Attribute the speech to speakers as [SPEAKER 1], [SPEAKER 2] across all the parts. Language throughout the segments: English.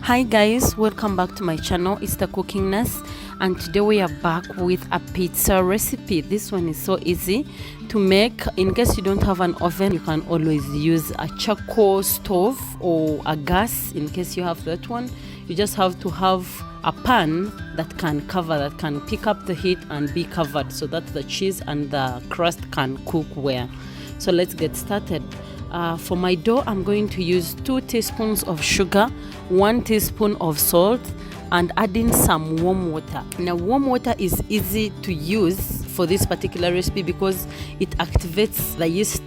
[SPEAKER 1] Hi guys, welcome back to my channel. It's the Cooking Nurse, and today we are back with a pizza recipe. This one is so easy to make. In case you don't have an oven, you can always use a charcoal stove or a gas. In case you have that one, you just have to have a pan that can pick up the heat and be covered so that the cheese and the crust can cook well. So let's get started. For my dough, I'm going to use 2 teaspoons of sugar, 1 teaspoon of salt, and adding some warm water. Now, warm water is easy to use for this particular recipe because it activates the yeast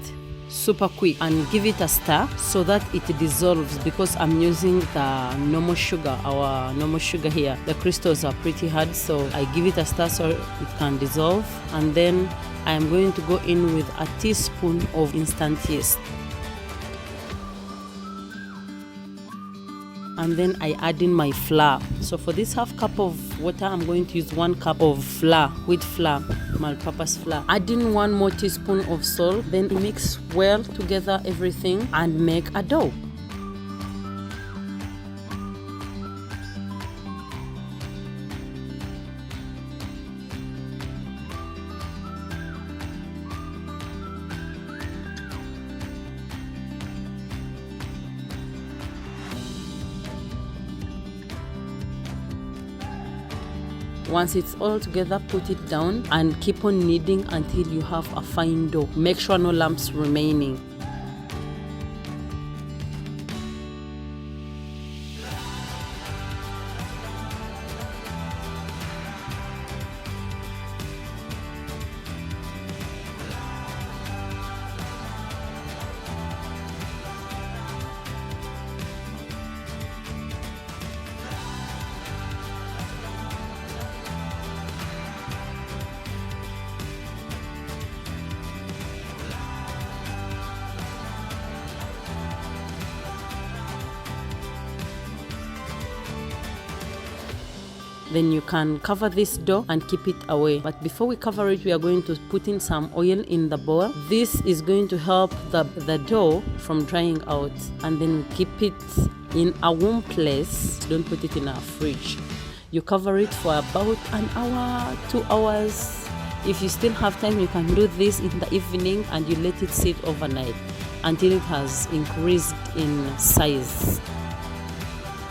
[SPEAKER 1] super quick, and give it a stir so that it dissolves, because I'm using the normal sugar, our normal sugar here. The crystals are pretty hard, so I give it a stir so it can dissolve, and then I am going to go in with a teaspoon of instant yeast. And then I add in my flour. So for this half cup of water, I'm going to use 1 cup of flour, wheat flour, all-purpose flour. Add in 1 more teaspoon of salt. Then mix well together everything and make a dough. Once it's all together, put it down and keep on kneading until you have a fine dough. Make sure no lumps remaining. Then you can cover this dough and keep it away. But before we cover it, we are going to put in some oil in the bowl. This is going to help the dough from drying out. And then keep it in a warm place. Don't put it in a fridge. You cover it for about an hour, 2 hours. If you still have time, you can do this in the evening and you let it sit overnight until it has increased in size.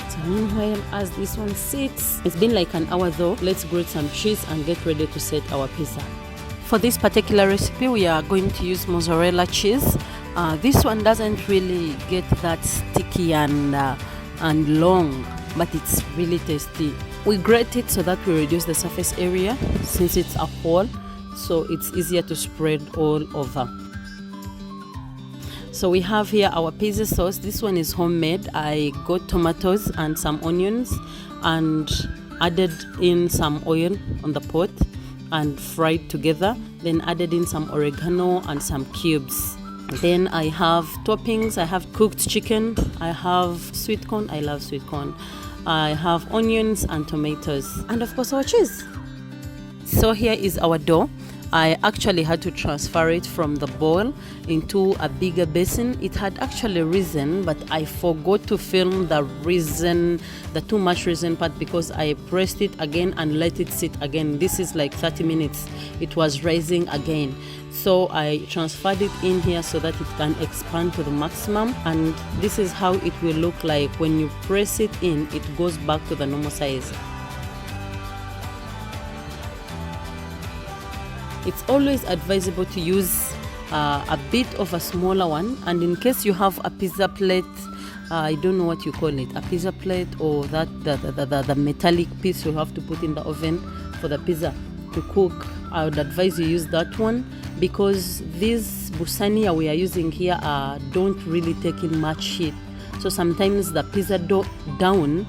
[SPEAKER 1] So meanwhile, as this one sits, it's been like an hour though. Let's grate some cheese and get ready to set our pizza. For this particular recipe, we are going to use mozzarella cheese. This one doesn't really get that sticky and long, but it's really tasty. We grate it so that we reduce the surface area since it's a whole, so it's easier to spread all over. So we have here our pizza sauce. This one is homemade. I got tomatoes and some onions and added in some oil on the pot and fried together. Then added in some oregano and some cubes. Then I have toppings. I have cooked chicken. I have sweet corn. I love sweet corn. I have onions and tomatoes. And of course our cheese. So here is our dough. I actually had to transfer it from the bowl into a bigger basin. It had actually risen, but I forgot to film the too much risen part, because I pressed it again and let it sit again. This is like 30 minutes. It was rising again. So I transferred it in here so that it can expand to the maximum. And this is how it will look like when you press it in. It goes back to the normal size. It's always advisable to use a bit of a smaller one, and in case you have a pizza plate, I don't know what you call it, a pizza plate, or that the metallic piece you have to put in the oven for the pizza to cook, I would advise you use that one, because these busania we are using here don't really take in much heat, so sometimes the pizza dough down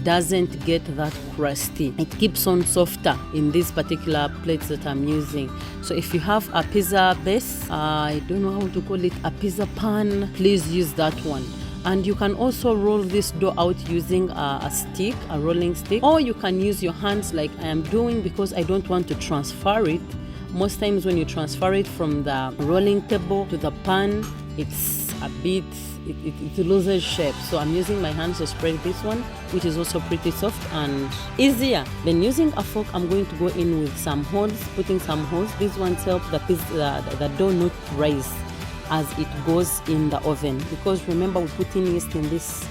[SPEAKER 1] doesn't get that crusty. It keeps on softer in these particular plates that I'm using. So if you have a pizza base, I don't know how to call it, a pizza pan, please use that one. And you can also roll this dough out using a stick, a rolling stick, or you can use your hands like I am doing, because I don't want to transfer it. Most times when you transfer it from the rolling table to the pan, it's a bit it loses shape. So I'm using my hands to spread this one, which is also pretty soft and easier. Then using a fork, I'm going to go in with some holes, putting some holes. These ones help the dough not rise as it goes in the oven, because remember, we put in yeast in this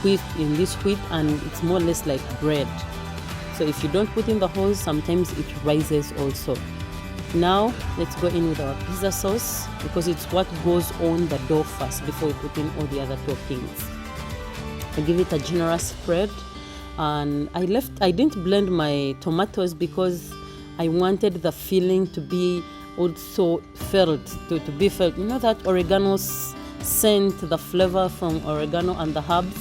[SPEAKER 1] wheat, and it's more or less like bread. So if you don't put in the holes, sometimes it rises also. Now let's go in with our pizza sauce, because it's what goes on the dough first before we put in all the other toppings. I give it a generous spread, and I didn't blend my tomatoes because I wanted the filling to be also felt, to be felt. You know that oregano scent, the flavor from oregano and the herbs,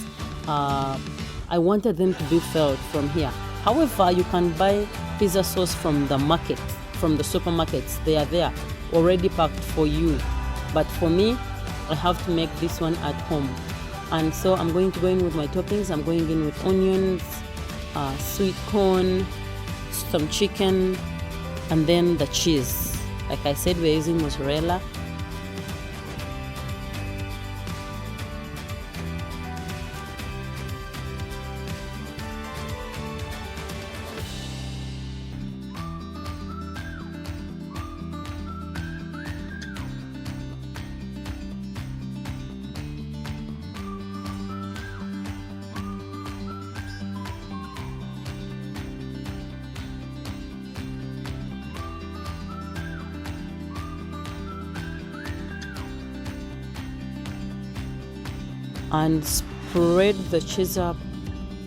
[SPEAKER 1] I wanted them to be felt from here. However, you can buy pizza sauce from the market, from the supermarkets. They are there already packed for you, but for me, I have to make this one at home. And so I'm going to go in with my toppings. I'm going in with onions, sweet corn, some chicken, and then the cheese. Like I said, we're using mozzarella. And spread the cheese up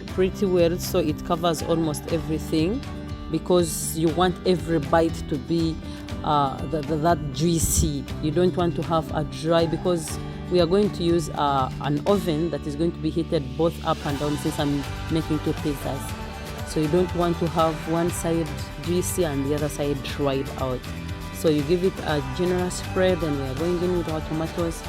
[SPEAKER 1] pretty well so it covers almost everything, because you want every bite to be that juicy. You don't want to have a dry, because we are going to use an oven that is going to be heated both up and down, since I'm making two pizzas. So you don't want to have one side juicy and the other side dried out. So you give it a generous spread, and we are going in with our tomatoes.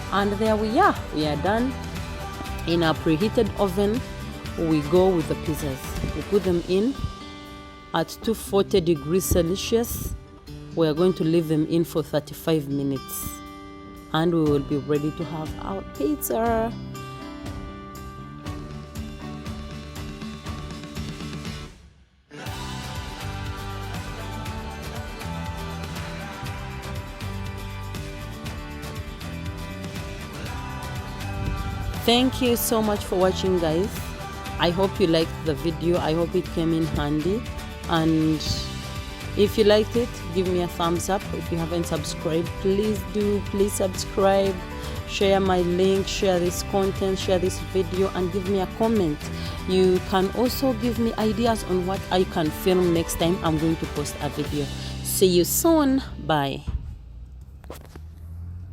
[SPEAKER 1] And there we are done. In our preheated oven, we go with the pizzas. We put them in at 240 degrees Celsius. We are going to leave them in for 35 minutes, and we will be ready to have our pizza. Thank you so much for watching, guys. I hope you liked the video. I hope it came in handy, and if you liked it, give me a thumbs up. If you haven't subscribed, please do. Please subscribe, share my link, share this content, share this video, and give me a comment. You can also give me ideas on what I can film next time I'm going to post a video. See you soon. Bye.